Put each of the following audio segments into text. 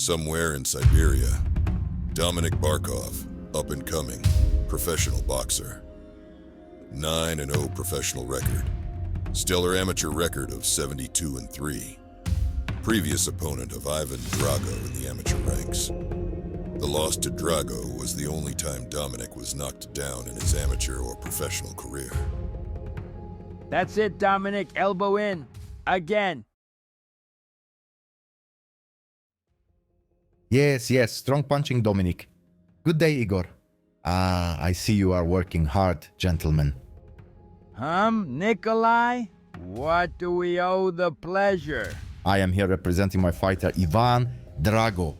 Somewhere in Siberia, Dominik Barkov, up-and-coming, professional boxer. 9-0 professional record. Stellar amateur record of 72-3. Previous opponent of IvanDrago in the amateur ranks. The loss to Drago was the only time Dominik was knocked down in his amateur or professional career. That's it, Dominik. Elbow in. Again. Yes, strong punching, Dominik. Good day, Igor. I see you are working hard, gentlemen. Nikolai? What do we owe the pleasure? I am here representing my fighter, IvanDrago.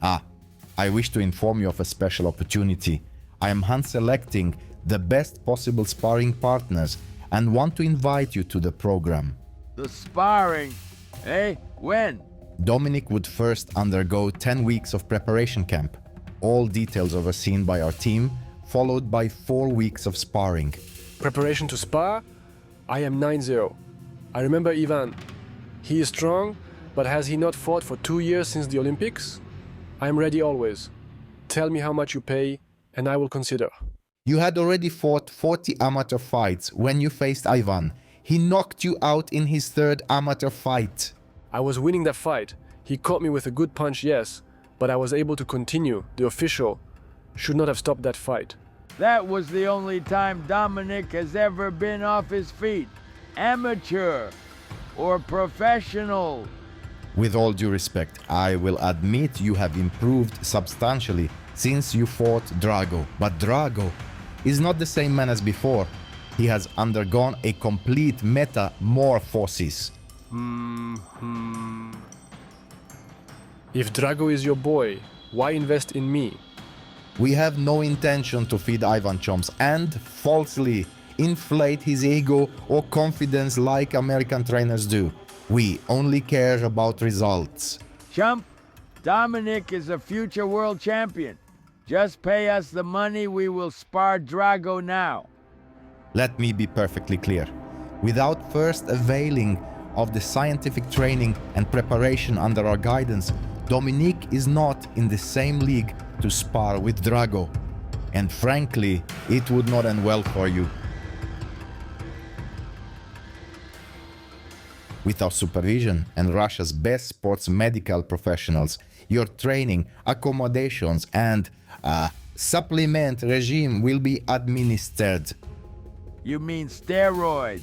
I wish to inform you of a special opportunity. I am hand-selecting the best possible sparring partners and want to invite you to the program. The sparring? Hey, when? Dominik would first undergo 10 weeks of preparation camp. All details overseen by our team, followed by 4 weeks of sparring. Preparation to spar? I am 9-0. I remember Ivan. He is strong, but has he not fought for 2 years since the Olympics? I am ready always. Tell me how much you pay, and I will consider. You had already fought 40 amateur fights when you faced Ivan. He knocked you out in his 3rd amateur fight. I was winning that fight. He caught me with a good punch, yes, but I was able to continue. The official should not have stopped that fight. That was the only time Dominik has ever been off his feet. Amateur or professional. With all due respect, I will admit you have improved substantially since you fought Drago. But Drago is not the same man as before. He has undergone a complete metamorphosis. If Drago is your boy, why invest in me? We have no intention to feed Ivan chumps and falsely inflate his ego or confidence like American trainers do. We only care about results. Chump, Dominik is a future world champion. Just pay us the money, we will spar Drago now. Let me be perfectly clear. Without first availing of the scientific training and preparation under our guidance, Dominik is not in the same league to spar with Drago. And frankly, it would not end well for you. With our supervision and Russia's best sports medical professionals, your training, accommodations and supplement regime will be administered. You mean steroids?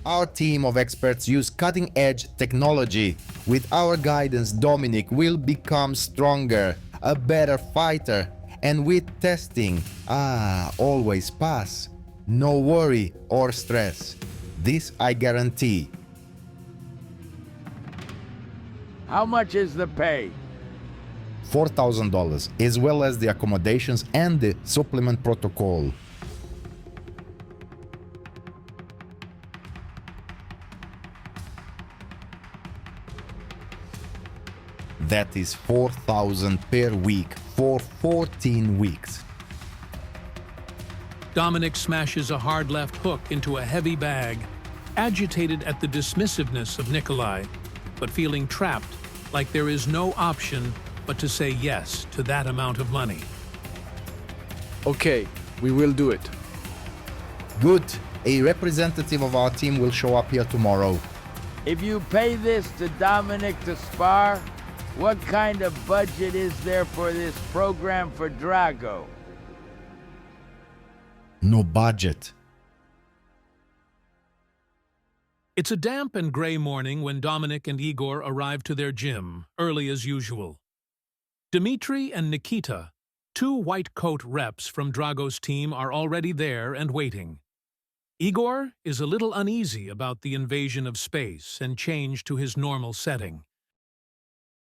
Our team of experts use cutting-edge technology. With our guidance, Dominik will become stronger, a better fighter, and with testing, always pass. No worry or stress. This I guarantee. How much is the pay? $4,000, as well as the accommodations and the supplement protocol. That is $4,000 per week for 14 weeks. Dominik smashes a hard left hook into a heavy bag, agitated at the dismissiveness of Nikolai, but feeling trapped, like there is no option but to say yes to that amount of money. Okay, we will do it. Good. A representative of our team will show up here tomorrow. If you pay this to Dominik to spar, what kind of budget is there for this program for Drago? No budget. It's a damp and gray morning when Dominik and Igor arrive to their gym, early as usual. Dmitry and Nikita, 2 white coat reps from Drago's team, are already there and waiting. Igor is a little uneasy about the invasion of space and change to his normal setting.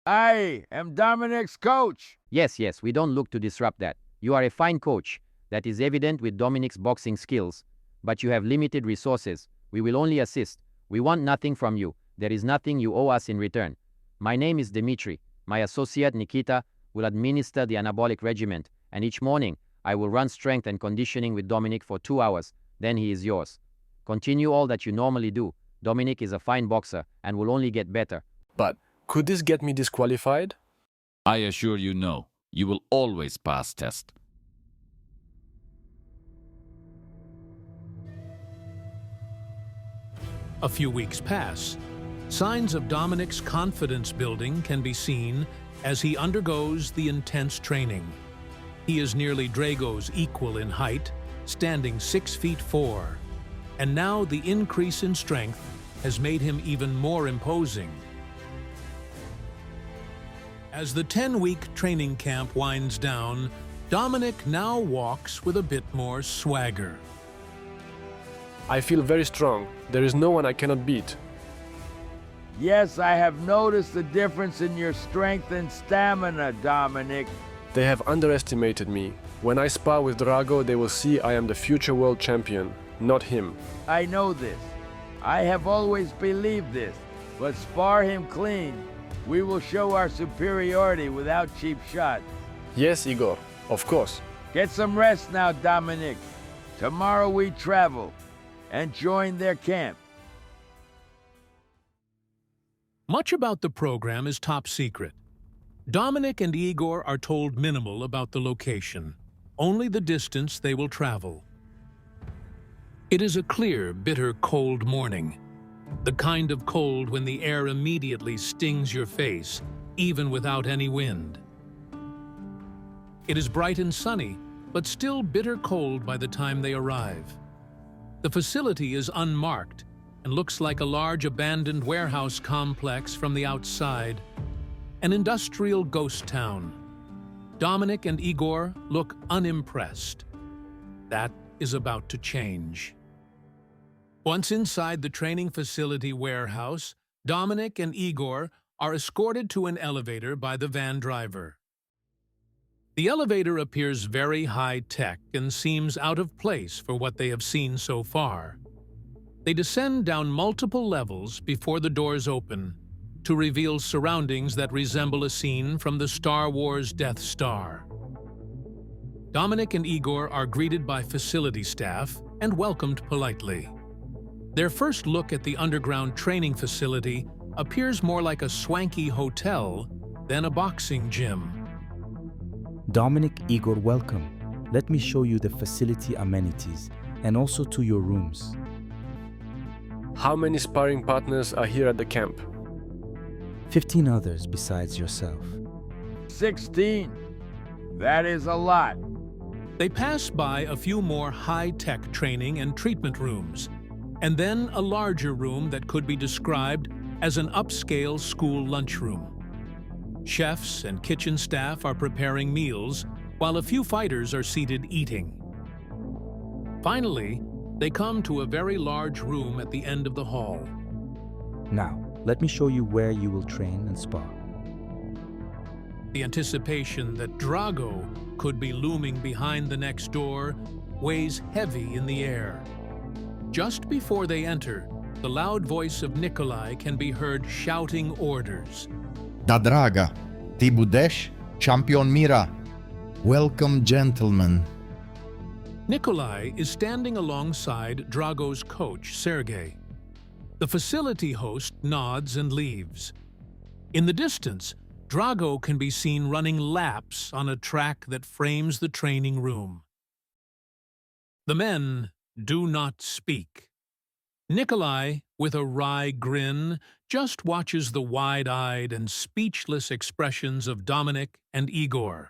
I am Dominik's coach. Yes, we don't look to disrupt that. You are a fine coach. That is evident with Dominik's boxing skills. But you have limited resources. We will only assist. We want nothing from you. There is nothing you owe us in return. My name is Dmitry. My associate Nikita will administer the anabolic regimen, and each morning I will run strength and conditioning with Dominik for 2 hours. Then he is yours. Continue all that you normally do. Dominik is a fine boxer and will only get better. But could this get me disqualified? I assure you no. You will always pass test. A few weeks pass. Signs of Dominic's confidence building can be seen as he undergoes the intense training. He is nearly Drago's equal in height, standing 6'4", and now the increase in strength has made him even more imposing. As the 10-week training camp winds down, Dominic now walks with a bit more swagger. I feel very strong. There is no one I cannot beat. Yes, I have noticed the difference in your strength and stamina, Dominic. They have underestimated me. When I spar with Drago, they will see I am the future world champion, not him. I know this. I have always believed this. But spar him clean. We will show our superiority without cheap shots. Yes, Igor, of course. Get some rest now, Dominic. Tomorrow we travel and join their camp. Much about the program is top secret. Dominic and Igor are told minimal about the location, only the distance they will travel. It is a clear, bitter, cold morning. The kind of cold when the air immediately stings your face, even without any wind. It is bright and sunny, but still bitter cold by the time they arrive. The facility is unmarked and looks like a large abandoned warehouse complex from the outside, an industrial ghost town. Dominic and Igor look unimpressed. That is about to change. Once inside the training facility warehouse, Dominic and Igor are escorted to an elevator by the van driver. The elevator appears very high-tech and seems out of place for what they have seen so far. They descend down multiple levels before the doors open to reveal surroundings that resemble a scene from the Star Wars Death Star. Dominic and Igor are greeted by facility staff and welcomed politely. Their first look at the underground training facility appears more like a swanky hotel than a boxing gym. Dominic, Igor, welcome. Let me show you the facility amenities and also to your rooms. How many sparring partners are here at the camp? 15 others besides yourself. 16. That is a lot. They pass by a few more high-tech training and treatment rooms, and then a larger room that could be described as an upscale school lunchroom. Chefs and kitchen staff are preparing meals, while a few fighters are seated eating. Finally, they come to a very large room at the end of the hall. Now, let me show you where you will train and spar. The anticipation that Drago could be looming behind the next door weighs heavy in the air. Just before they enter, the loud voice of Nikolai can be heard shouting orders. Da Draga, ti budeš champion mira. Welcome, gentlemen. Nikolai is standing alongside Drago's coach, Sergei. The facility host nods and leaves. In the distance, Drago can be seen running laps on a track that frames the training room. The men do not speak. Nikolai, with a wry grin, just watches the wide-eyed and speechless expressions of Dominic and Igor.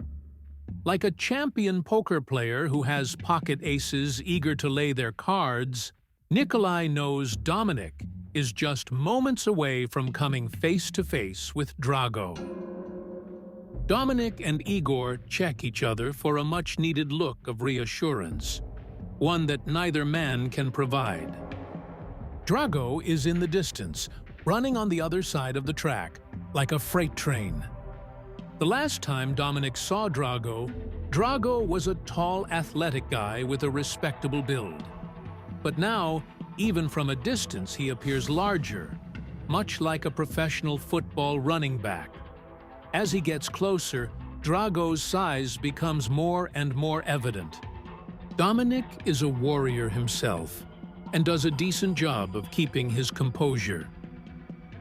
Like a champion poker player who has pocket aces eager to lay their cards, Nikolai knows Dominic is just moments away from coming face-to-face with Drago. Dominic and Igor check each other for a much-needed look of reassurance, one that neither man can provide. Drago is in the distance, running on the other side of the track, like a freight train. The last time Dominic saw Drago, Drago was a tall, athletic guy with a respectable build. But now, even from a distance, he appears larger, much like a professional football running back. As he gets closer, Drago's size becomes more and more evident. Dominic is a warrior himself and does a decent job of keeping his composure.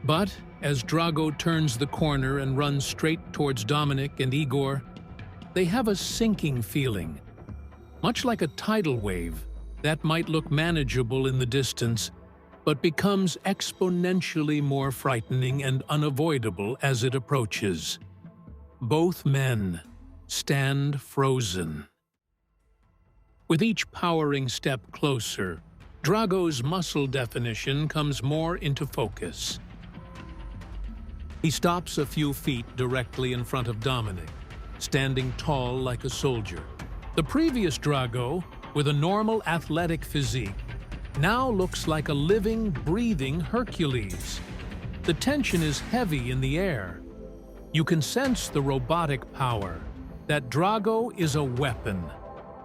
But as Drago turns the corner and runs straight towards Dominic and Igor, they have a sinking feeling. Much like a tidal wave that might look manageable in the distance, but becomes exponentially more frightening and unavoidable as it approaches. Both men stand frozen. With each powering step closer, Drago's muscle definition comes more into focus. He stops a few feet directly in front of Dominic, standing tall like a soldier. The previous Drago, with a normal athletic physique, now looks like a living, breathing Hercules. The tension is heavy in the air. You can sense the robotic power, that Drago is a weapon,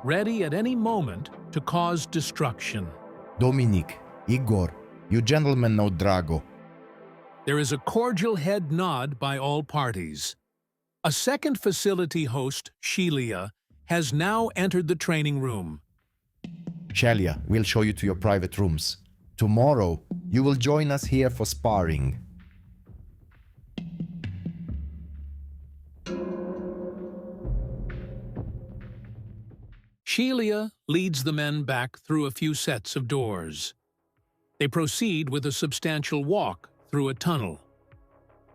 ready at any moment to cause destruction. Dominic, Igor, you gentlemen know Drago. There is a cordial head nod by all parties. A second facility host, Shelia, has now entered the training room. Shelia, we'll show you to your private rooms. Tomorrow, you will join us here for sparring. Shelia leads the men back through a few sets of doors. They proceed with a substantial walk through a tunnel.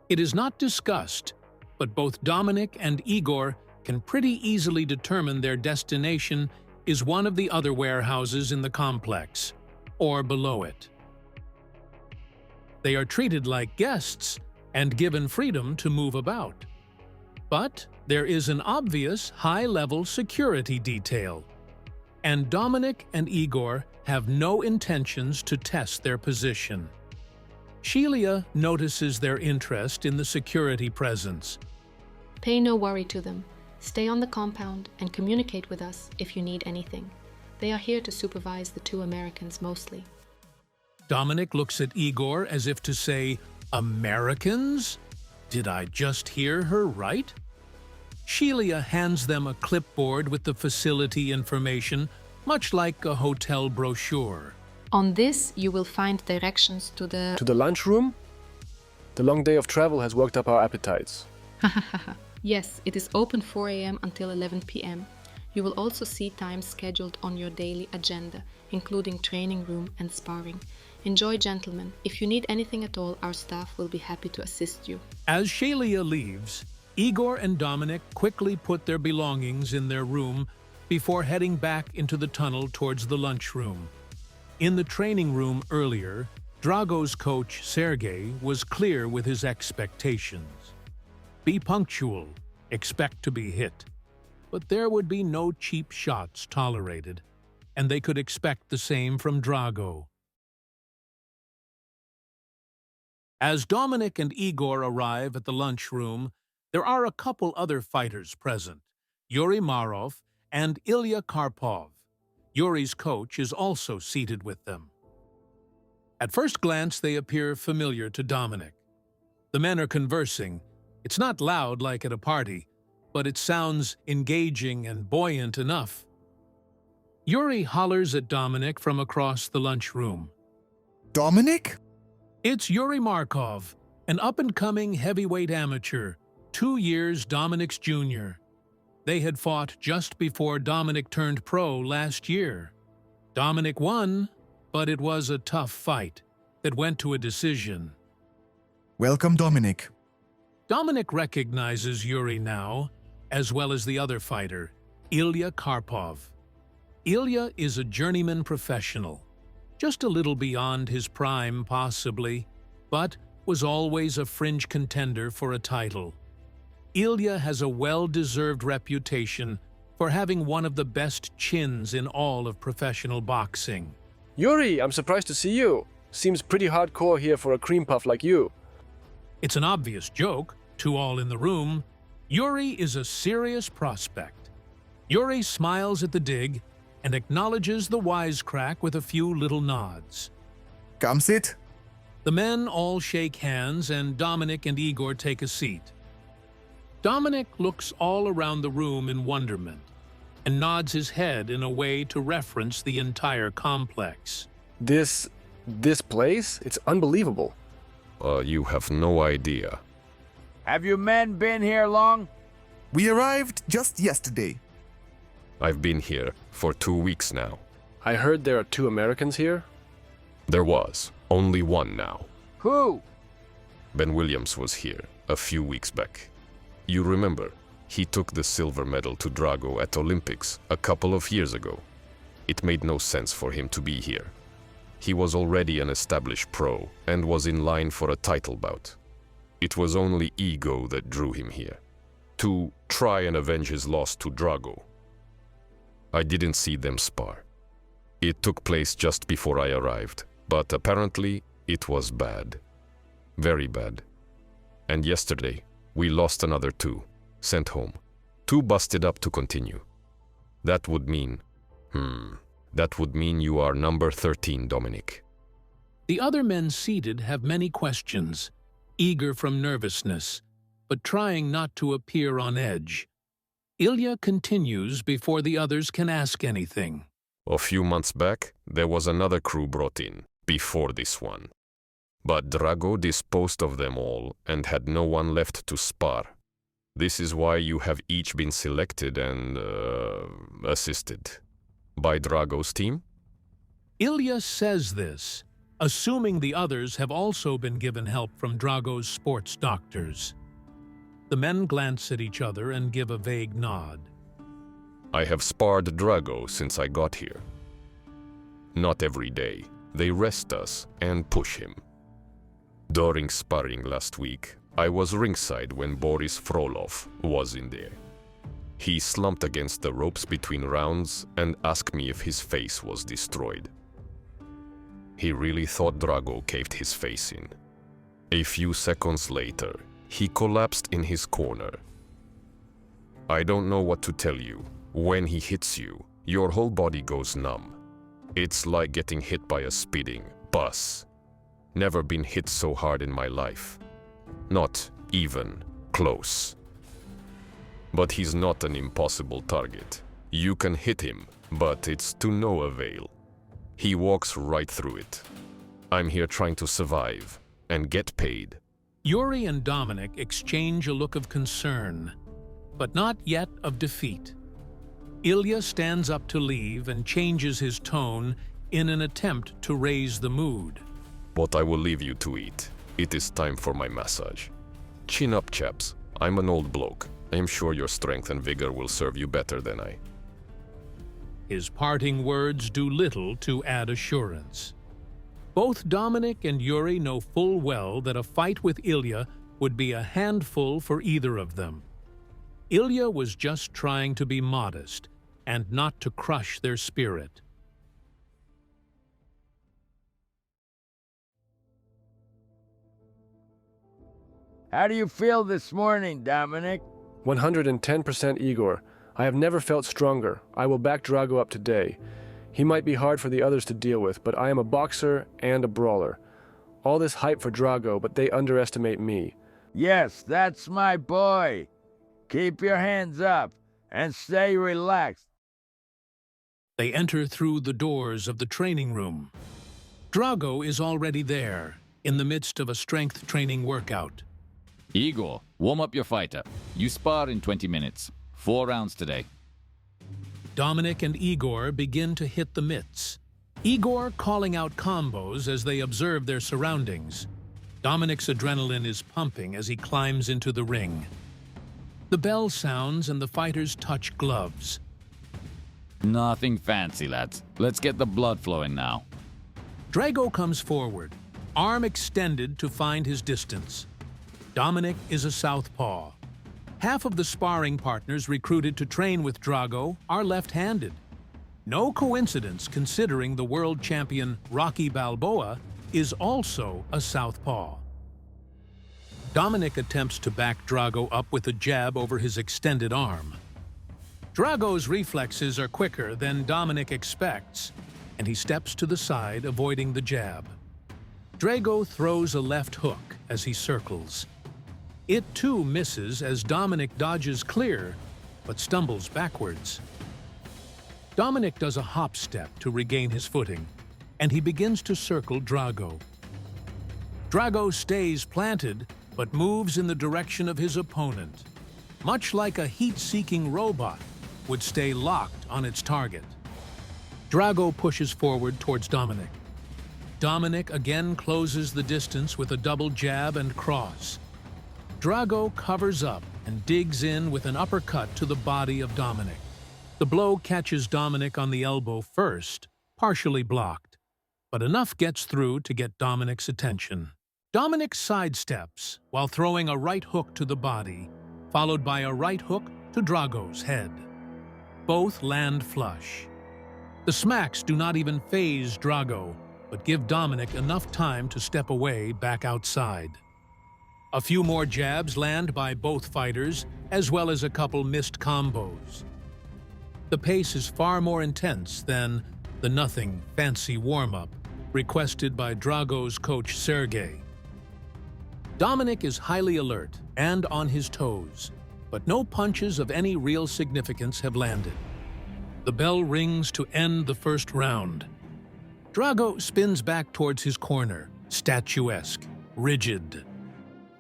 It is not discussed, but both Dominic and Igor can pretty easily determine their destination is one of the other warehouses in the complex, or below it. They are treated like guests and given freedom to move about. But there is an obvious high-level security detail, and Dominic and Igor have no intentions to test their position. Shelia notices their interest in the security presence. Pay no worry to them. Stay on the compound and communicate with us if you need anything. They are here to supervise the two Americans mostly. Dominic looks at Igor as if to say, "Americans? Did I just hear her right?" Shelia hands them a clipboard with the facility information, much like a hotel brochure. On this, you will find directions to the... To the lunchroom? The long day of travel has worked up our appetites. Yes, it is open 4 a.m. until 11 p.m. You will also see times scheduled on your daily agenda, including training room and sparring. Enjoy, gentlemen. If you need anything at all, our staff will be happy to assist you. As Shelia leaves, Igor and Dominic quickly put their belongings in their room before heading back into the tunnel towards the lunchroom. In the training room earlier, Drago's coach, Sergei, was clear with his expectations. Be punctual, expect to be hit. But there would be no cheap shots tolerated, and they could expect the same from Drago. As Dominic and Igor arrive at the lunchroom, there are a couple other fighters present, Yuri Marov and Ilya Karpov. Yuri's coach is also seated with them. At first glance, they appear familiar to Dominic. The men are conversing. It's not loud like at a party, but it sounds engaging and buoyant enough. Yuri hollers at Dominic from across the lunchroom. Dominic? It's Yuri Markov, an up-and-coming heavyweight amateur, 2 years Dominic's junior. They had fought just before Dominic turned pro last year. Dominic won, but it was a tough fight that went to a decision. Welcome, Dominic. Dominic recognizes Yuri now, as well as the other fighter, Ilya Karpov. Ilya is a journeyman professional, just a little beyond his prime possibly, but was always a fringe contender for a title. Ilya has a well-deserved reputation for having one of the best chins in all of professional boxing. Yuri, I'm surprised to see you. Seems pretty hardcore here for a cream puff like you. It's an obvious joke to all in the room. Yuri is a serious prospect. Yuri smiles at the dig and acknowledges the wisecrack with a few little nods. Come sit. The men all shake hands and Dominic and Igor take a seat. Dominic looks all around the room in wonderment and nods his head in a way to reference the entire complex. This place? It's unbelievable. You have no idea. Have you men been here long? We arrived just yesterday. I've been here for 2 weeks now. I heard there are 2 Americans here. There was only one now. Who? Ben Williams was here a few weeks back. You remember, he took the silver medal to Drago at Olympics a couple of years ago. It made no sense for him to be here. He was already an established pro and was in line for a title bout. It was only ego that drew him here, to try and avenge his loss to Drago. I didn't see them spar. It took place just before I arrived, but apparently it was bad. Very bad. And yesterday, we lost another 2, sent home. 2 busted up to continue. That would mean you are number 13, Dominic. The other men seated have many questions, eager from nervousness, but trying not to appear on edge. Ilya continues before the others can ask anything. A few months back, there was another crew brought in, before this one. But Drago disposed of them all and had no one left to spar. This is why you have each been selected and assisted. By Drago's team? Ilya says this, assuming the others have also been given help from Drago's sports doctors. The men glance at each other and give a vague nod. I have sparred Drago since I got here. Not every day. They rest us and push him. During sparring last week, I was ringside when Boris Frolov was in there. He slumped against the ropes between rounds and asked me if his face was destroyed. He really thought Drago caved his face in. A few seconds later, he collapsed in his corner. I don't know what to tell you. When he hits you, your whole body goes numb. It's like getting hit by a speeding bus. Never been hit so hard in my life. Not even close. But he's not an impossible target. You can hit him, but it's to no avail. He walks right through it. I'm here trying to survive and get paid. Yuri and Dominic exchange a look of concern, but not yet of defeat. Ilya stands up to leave and changes his tone in an attempt to raise the mood. But I will leave you to eat. It is time for my massage. Chin up, chaps. I'm an old bloke. I am sure your strength and vigor will serve you better than I. His parting words do little to add assurance. Both Dominic and Yuri know full well that a fight with Ilya would be a handful for either of them. Ilya was just trying to be modest and not to crush their spirit. How do you feel this morning, Dominic? 110% Igor. I have never felt stronger. I will back Drago up today. He might be hard for the others to deal with, but I am a boxer and a brawler. All this hype for Drago, but they underestimate me. Yes, that's my boy. Keep your hands up and stay relaxed. They enter through the doors of the training room. Drago is already there, in the midst of a strength training workout. Igor, warm up your fighter. You spar in 20 minutes. 4 rounds today. Dominic and Igor begin to hit the mitts. Igor calling out combos as they observe their surroundings. Dominic's adrenaline is pumping as he climbs into the ring. The bell sounds and the fighters touch gloves. Nothing fancy, lads. Let's get the blood flowing now. Drago comes forward, arm extended to find his distance. Dominic is a southpaw. Half of the sparring partners recruited to train with Drago are left-handed. No coincidence considering the world champion Rocky Balboa is also a southpaw. Dominic attempts to back Drago up with a jab over his extended arm. Drago's reflexes are quicker than Dominic expects, and he steps to the side, avoiding the jab. Drago throws a left hook as he circles. It too misses as Dominic dodges clear, but stumbles backwards. Dominic does a hop step to regain his footing, and he begins to circle Drago. Drago stays planted, but moves in the direction of his opponent, much like a heat-seeking robot would stay locked on its target. Drago pushes forward towards Dominic. Dominic again closes the distance with a double jab and cross. Drago covers up and digs in with an uppercut to the body of Dominic. The blow catches Dominic on the elbow first, partially blocked, but enough gets through to get Dominic's attention. Dominic sidesteps while throwing a right hook to the body, followed by a right hook to Drago's head. Both land flush. The smacks do not even faze Drago, but give Dominic enough time to step away back outside. A few more jabs land by both fighters, as well as a couple missed combos. The pace is far more intense than the nothing fancy warm-up requested by Drago's coach Sergey. Dominic is highly alert and on his toes, but no punches of any real significance have landed. The bell rings to end the first round. Drago spins back towards his corner, statuesque, rigid.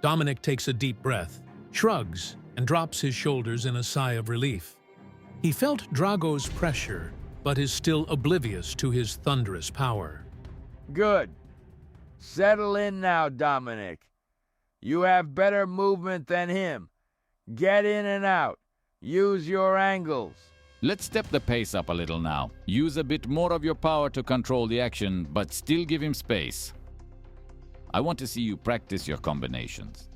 Dominic takes a deep breath, shrugs, and drops his shoulders in a sigh of relief. He felt Drago's pressure, but is still oblivious to his thunderous power. Good. Settle in now, Dominic. You have better movement than him. Get in and out. Use your angles. Let's step the pace up a little now. Use a bit more of your power to control the action, but still give him space. I want to see you practice your combinations.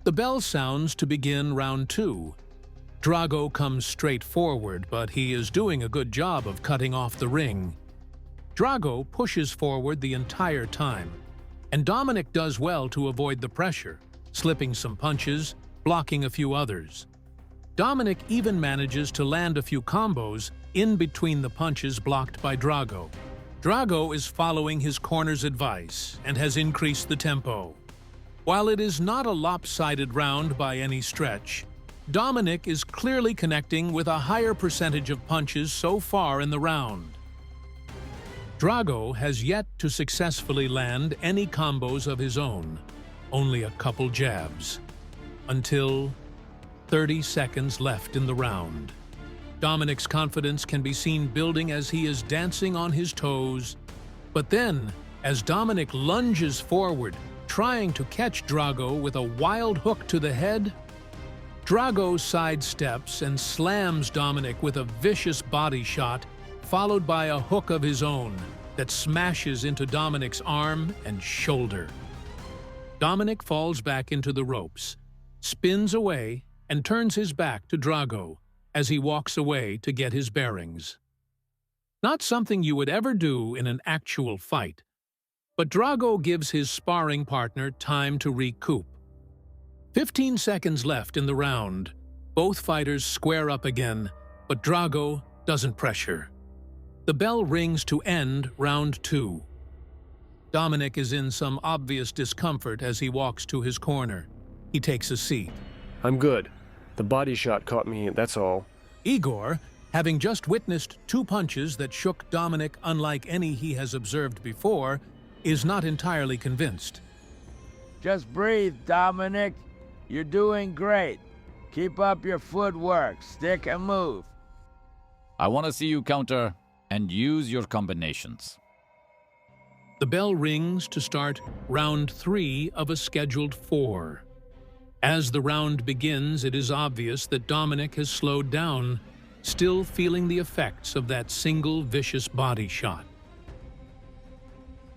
The bell sounds to begin round 2. Drago comes straight forward, but he is doing a good job of cutting off the ring. Drago pushes forward the entire time, and Dominic does well to avoid the pressure, slipping some punches, blocking a few others. Dominic even manages to land a few combos in between the punches blocked by Drago. Drago is following his corner's advice and has increased the tempo. While it is not a lopsided round by any stretch, Dominic is clearly connecting with a higher percentage of punches so far in the round. Drago has yet to successfully land any combos of his own, only a couple jabs, until 30 seconds left in the round. Dominic's confidence can be seen building as he is dancing on his toes, but then, as Dominic lunges forward, trying to catch Drago with a wild hook to the head, Drago sidesteps and slams Dominic with a vicious body shot, followed by a hook of his own that smashes into Dominic's arm and shoulder. Dominic falls back into the ropes, spins away, and turns his back to Drago as he walks away to get his bearings. Not something you would ever do in an actual fight, but Drago gives his sparring partner time to recoup. 15 seconds left in the round. Both fighters square up again, but Drago doesn't pressure. The bell rings to end round 2. Dominic is in some obvious discomfort as he walks to his corner. He takes a seat. I'm good. The body shot caught me, that's all. Igor, having just witnessed 2 punches that shook Dominic unlike any he has observed before, is not entirely convinced. Just breathe, Dominic. You're doing great. Keep up your footwork. Stick and move. I want to see you counter and use your combinations. The bell rings to start round 3 of a scheduled 4. As the round begins, it is obvious that Dominic has slowed down, still feeling the effects of that single vicious body shot.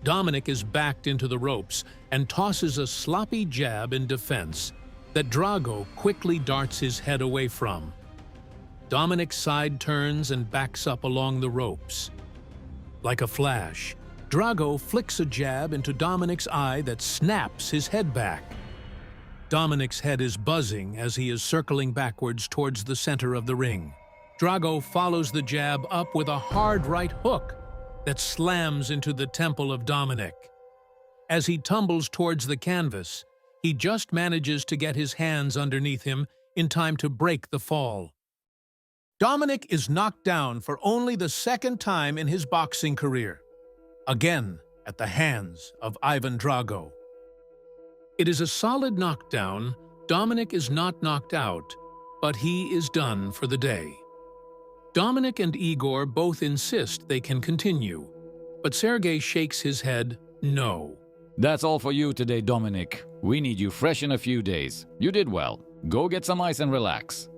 Dominic is backed into the ropes and tosses a sloppy jab in defense that Drago quickly darts his head away from. Dominic side turns and backs up along the ropes. Like a flash, Drago flicks a jab into Dominic's eye that snaps his head back. Dominic's head is buzzing as he is circling backwards towards the center of the ring. Drago follows the jab up with a hard right hook that slams into the temple of Dominic. As he tumbles towards the canvas, he just manages to get his hands underneath him in time to break the fall. Dominic is knocked down for only the 2nd time in his boxing career, again at the hands of IvanDrago. It is a solid knockdown. Dominic is not knocked out, but he is done for the day. Dominic and Igor both insist they can continue, but Sergey shakes his head no. That's all for you today, Dominic. We need you fresh in a few days. You did well. Go get some ice and relax.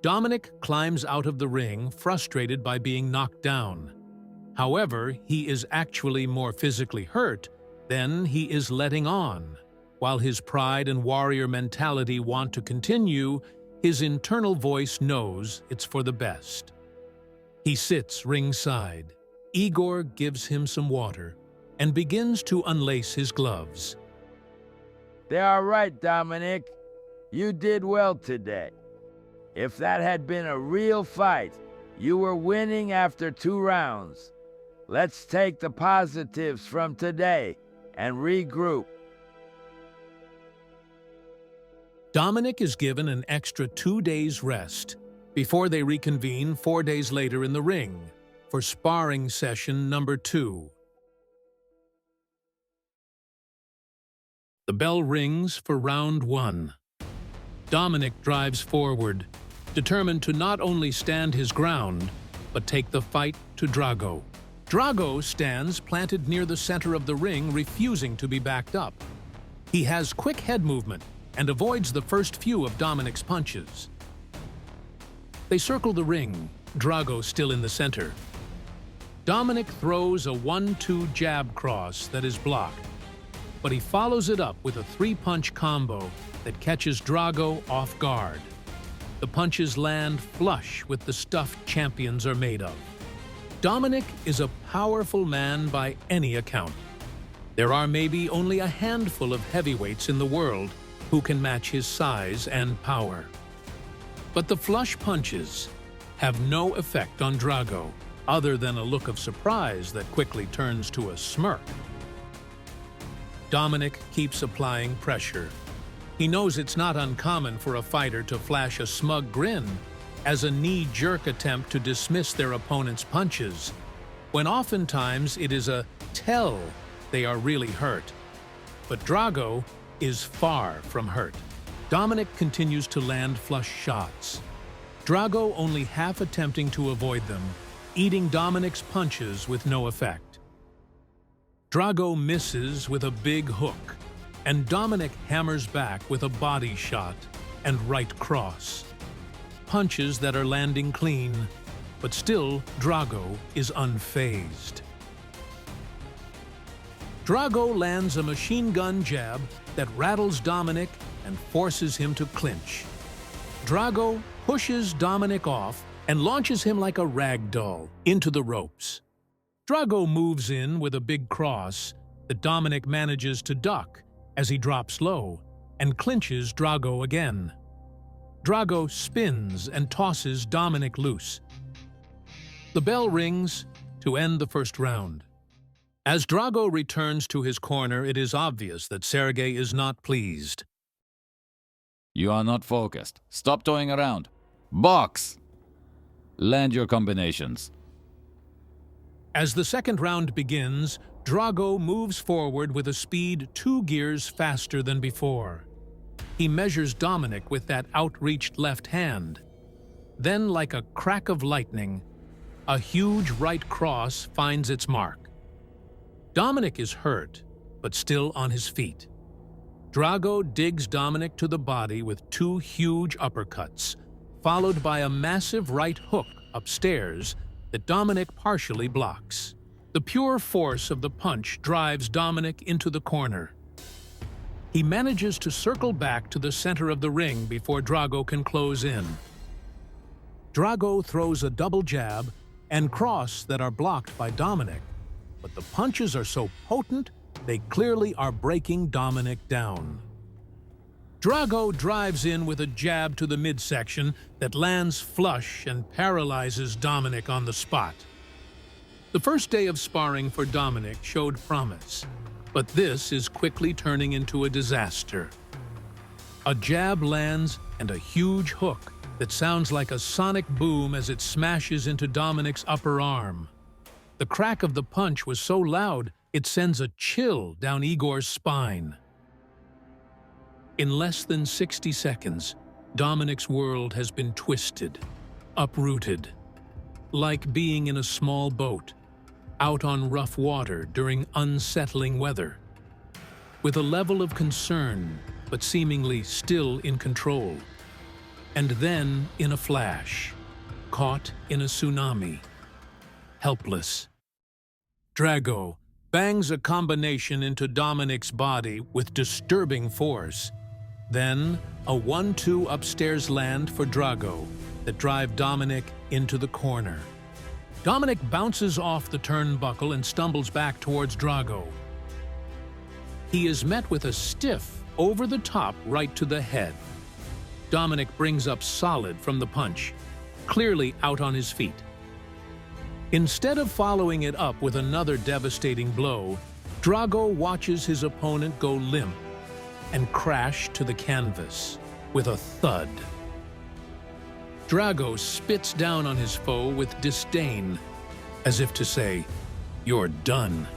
Dominic climbs out of the ring, frustrated by being knocked down. However, he is actually more physically hurt than he is letting on. While his pride and warrior mentality want to continue, his internal voice knows it's for the best. He sits ringside. Igor gives him some water and begins to unlace his gloves. They are right, Dominic. You did well today. If that had been a real fight, you were winning after 2 rounds. Let's take the positives from today and regroup. Dominic is given an extra 2 days rest before they reconvene 4 days later in the ring for sparring session number 2. The bell rings for round 1. Dominic drives forward, determined to not only stand his ground, but take the fight to Drago. Drago stands planted near the center of the ring, refusing to be backed up. He has quick head movement and avoids the first few of Dominic's punches. They circle the ring, Drago still in the center. Dominic throws a 1-2 jab cross that is blocked, but he follows it up with a 3-punch combo that catches Drago off guard. The punches land flush with the stuff champions are made of. Dominic is a powerful man by any account. There are maybe only a handful of heavyweights in the world who can match his size and power. But the flush punches have no effect on Drago, other than a look of surprise that quickly turns to a smirk. Dominic keeps applying pressure. He knows it's not uncommon for a fighter to flash a smug grin as a knee-jerk attempt to dismiss their opponent's punches, when oftentimes it is a tell they are really hurt. But Drago is far from hurt. Dominic continues to land flush shots. Drago only half attempting to avoid them, eating Dominic's punches with no effect. Drago misses with a big hook, and Dominic hammers back with a body shot and right cross. Punches that are landing clean, but still Drago is unfazed. Drago lands a machine gun jab that rattles Dominic and forces him to clinch. Drago pushes Dominic off and launches him like a rag doll into the ropes. Drago moves in with a big cross that Dominic manages to duck as he drops low and clinches Drago again. Drago spins and tosses Dominic loose. The bell rings to end the first round. As Drago returns to his corner, it is obvious that Sergey is not pleased. You are not focused. Stop toying around. Box! Land your combinations. As the second round begins, Drago moves forward with a speed 2 gears faster than before. He measures Dominic with that outreached left hand. Then, like a crack of lightning, a huge right cross finds its mark. Dominic is hurt, but still on his feet. Drago digs Dominic to the body with 2 huge uppercuts, followed by a massive right hook upstairs that Dominic partially blocks. The pure force of the punch drives Dominic into the corner. He manages to circle back to the center of the ring before Drago can close in. Drago throws a double jab and cross that are blocked by Dominic, but the punches are so potent they clearly are breaking Dominic down. Drago drives in with a jab to the midsection that lands flush and paralyzes Dominic on the spot. The first day of sparring for Dominic showed promise, but this is quickly turning into a disaster. A jab lands and a huge hook that sounds like a sonic boom as it smashes into Dominic's upper arm. The crack of the punch was so loud it sends a chill down Igor's spine. In less than 60 seconds, Dominic's world has been twisted, uprooted, like being in a small boat, out on rough water during unsettling weather, with a level of concern, but seemingly still in control. And then, in a flash, caught in a tsunami, helpless. Drago bangs a combination into Dominic's body with disturbing force. Then, a 1-2 upstairs land for Drago that drive Dominic into the corner. Dominic bounces off the turnbuckle and stumbles back towards Drago. He is met with a stiff, over-the-top right to the head. Dominic brings up solid from the punch, clearly out on his feet. Instead of following it up with another devastating blow, Drago watches his opponent go limp and crash to the canvas with a thud. Drago spits down on his foe with disdain, as if to say, "You're done."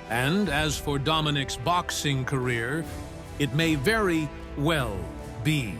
And as for Dominic's boxing career, it may very well be